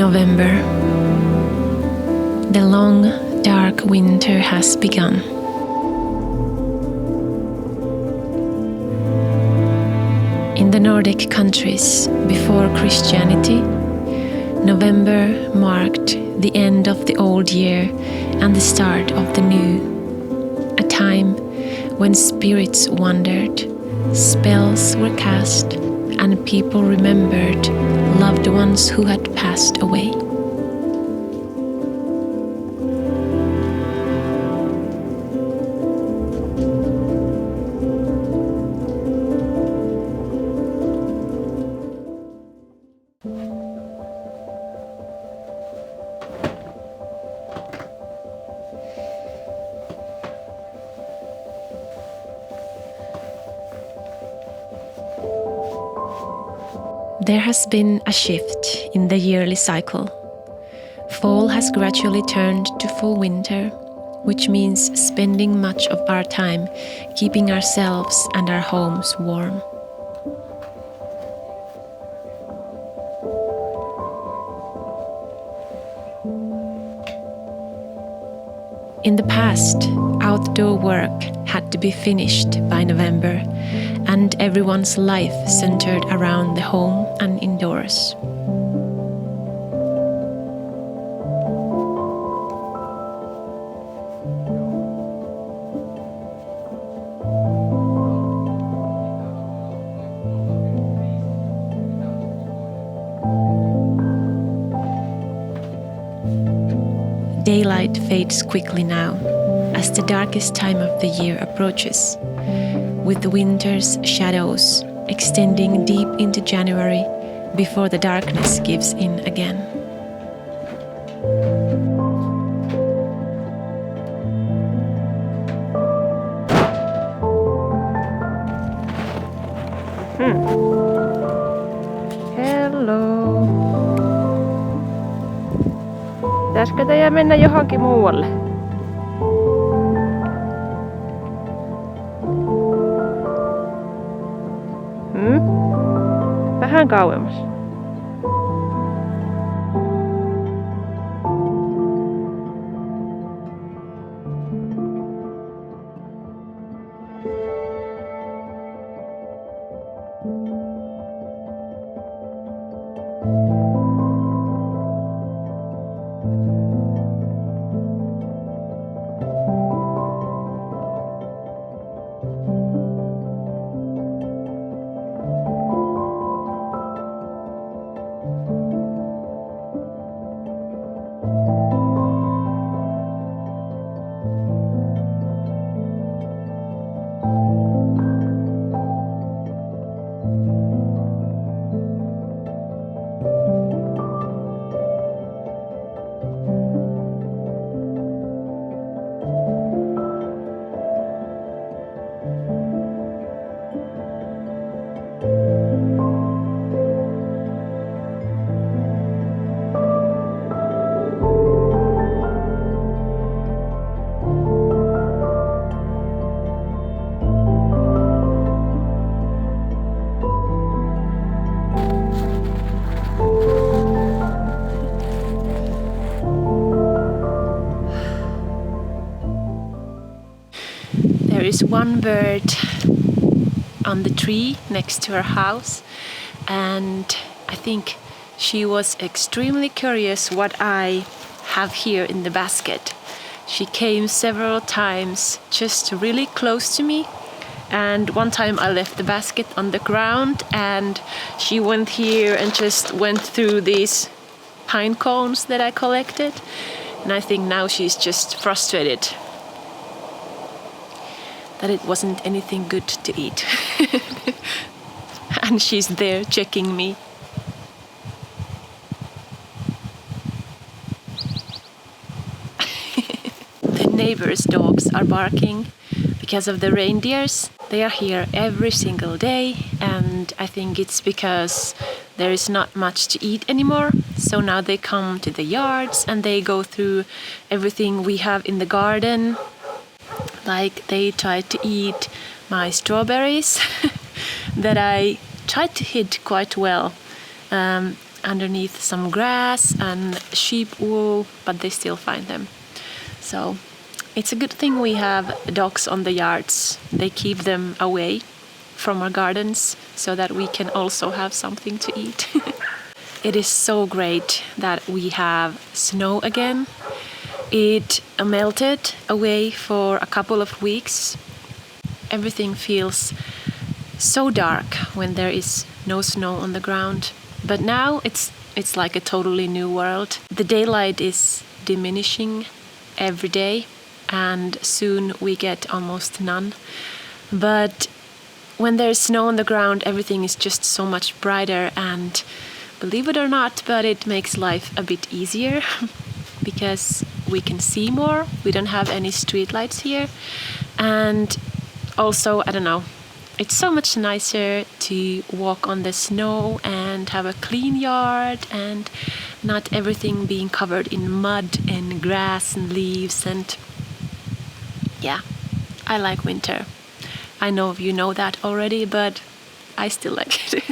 November. The long, dark winter has begun. In the Nordic countries before Christianity, November marked the end of the old year and the start of the new, a time when spirits wandered, spells were cast, and people remembered loved ones who had passed away. There has been a shift in the yearly cycle. Fall has gradually turned to full winter, which means spending much of our time keeping ourselves and our homes warm. In the past, outdoor work had to be finished by November, and everyone's life centered around the home and indoors. Daylight fades quickly now, as the darkest time of the year approaches, with the winter's shadows extending deep into January before the darkness gives in again. Hello. Pitäisikö teidän mennä johonkin muualle? Vähän kauemmas. There is one bird on the tree next to her house, and I think she was extremely curious what I have here in the basket. She came several times just really close to me, and one time I left the basket on the ground and she went here and just went through these pine cones that I collected, and I think now she's just frustrated that it wasn't anything good to eat. And she's there checking me. The neighbors' dogs are barking because of the reindeers. They are here every single day, and I think it's because there is not much to eat anymore. So now they come to the yards and they go through everything we have in the garden. Like they tried to eat my strawberries that I tried to hid quite well. underneath some grass and sheep wool, but they still find them. So it's a good thing we have dogs on the yards. They keep them away from our gardens so that we can also have something to eat. It is so great that we have snow again. It melted away for a couple of weeks. Everything feels so dark when there is no snow on the ground. But now it's like a totally new world. The daylight is diminishing every day, and soon we get almost none. But when there's snow on the ground, everything is just so much brighter, and believe it or not, but it makes life a bit easier because we can see more. We don't have any streetlights here. And also, I don't know, it's so much nicer to walk on the snow and have a clean yard and not everything being covered in mud and grass and leaves. And yeah, I like winter. I know you know that already, but I still like it.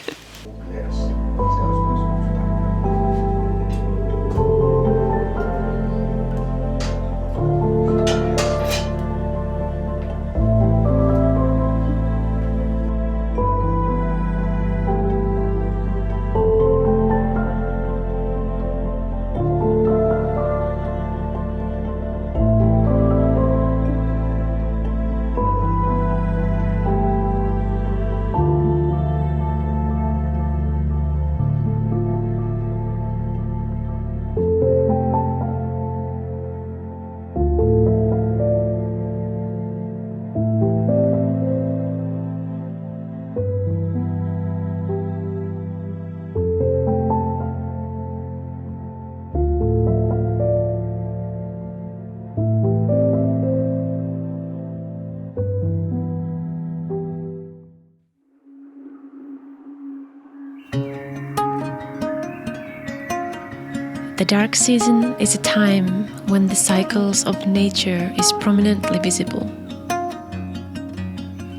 The dark season is a time when the cycles of nature is prominently visible.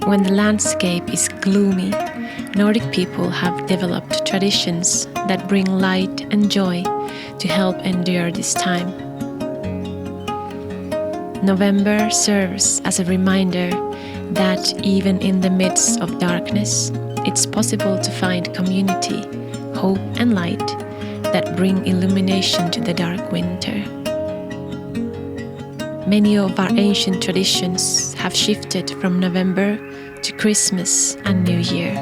When the landscape is gloomy, Nordic people have developed traditions that bring light and joy to help endure this time. November serves as a reminder that even in the midst of darkness, it's possible to find community, hope and light that bring illumination to the dark winter. Many of our ancient traditions have shifted from November to Christmas and New Year.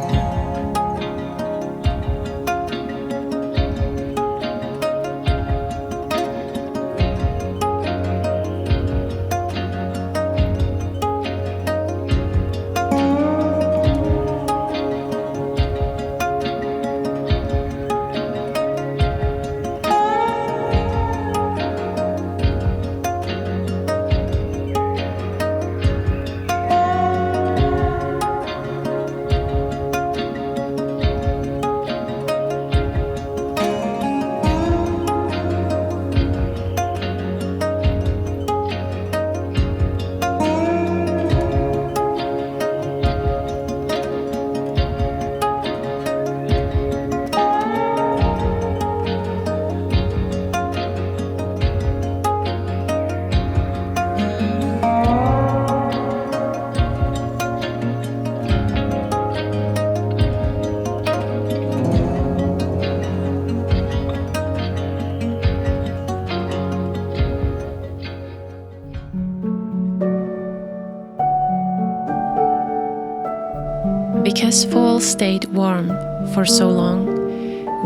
Because fall stayed warm for so long,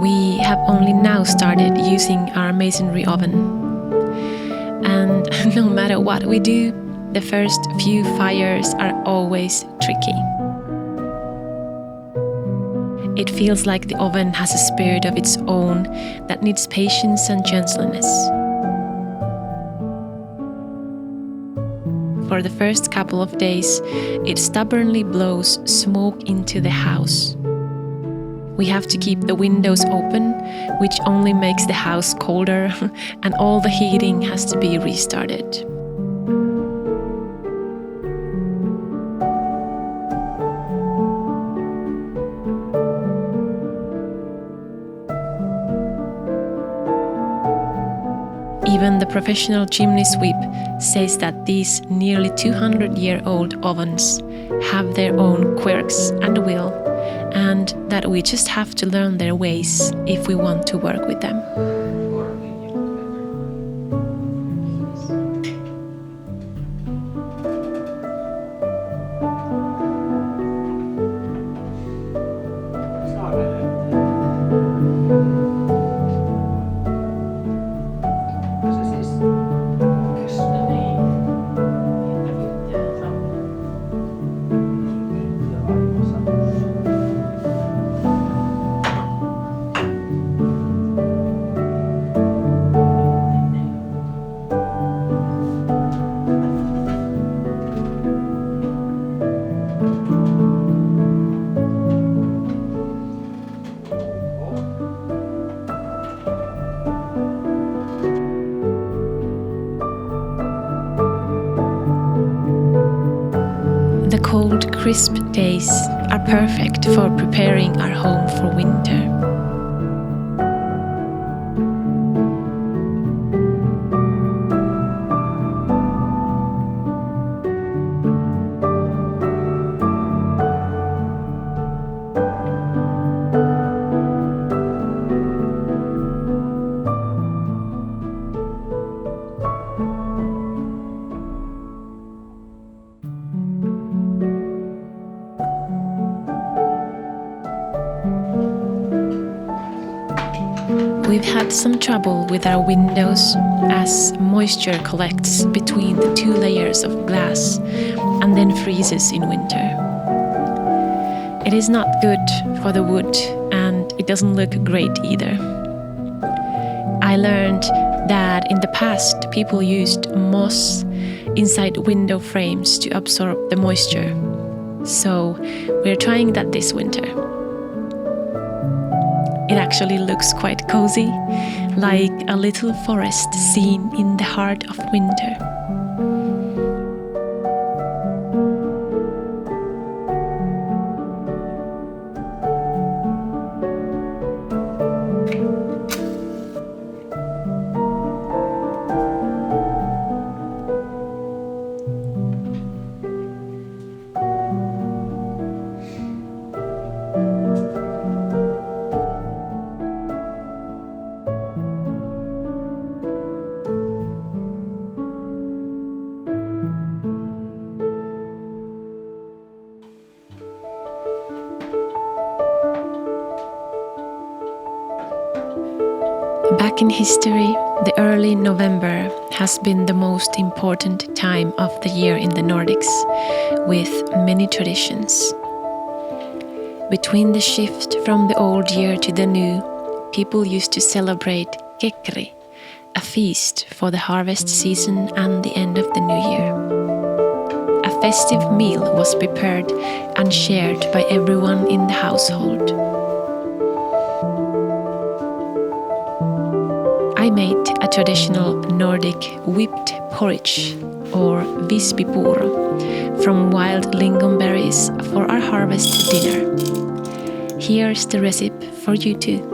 we have only now started using our masonry oven. And no matter what we do, the first few fires are always tricky. It feels like the oven has a spirit of its own that needs patience and gentleness. For the first couple of days, it stubbornly blows smoke into the house. We have to keep the windows open, which only makes the house colder, and all the heating has to be restarted. the professional chimney sweep says that these nearly 200-year-old ovens have their own quirks and will, and that we just have to learn their ways if we want to work with them. The cold, crisp days are perfect for preparing our home for winter. We've had some trouble with our windows as moisture collects between the two layers of glass and then freezes in winter. It is not good for the wood and it doesn't look great either. I learned that in the past people used moss inside window frames to absorb the moisture. So we're trying that this winter. It actually looks quite cozy, like a little forest scene in the heart of winter. Back in history, the early November has been the most important time of the year in the Nordics, with many traditions. Between the shift from the old year to the new, people used to celebrate kekri, a feast for the harvest season and the end of the new year. A festive meal was prepared and shared by everyone in the household. I made a traditional Nordic whipped porridge, or vispipuro, from wild lingonberries for our harvest dinner. Here's the recipe for you too.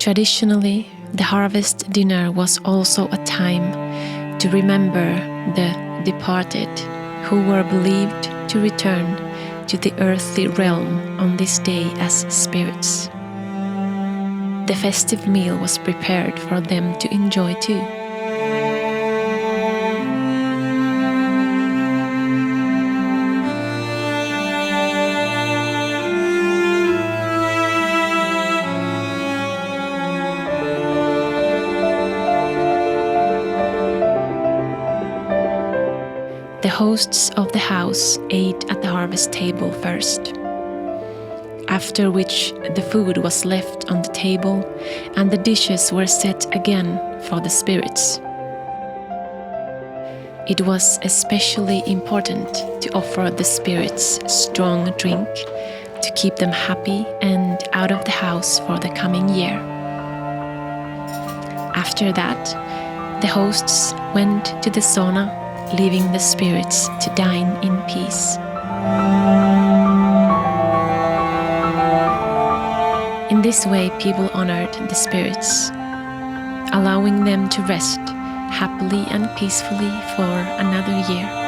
Traditionally, the harvest dinner was also a time to remember the departed who were believed to return to the earthly realm on this day as spirits. The festive meal was prepared for them to enjoy too. The hosts of the house ate at the harvest table first, after which the food was left on the table and the dishes were set again for the spirits. It was especially important to offer the spirits strong drink to keep them happy and out of the house for the coming year. After that, the hosts went to the sauna, leaving the spirits to dine in peace. In this way, people honored the spirits, allowing them to rest happily and peacefully for another year.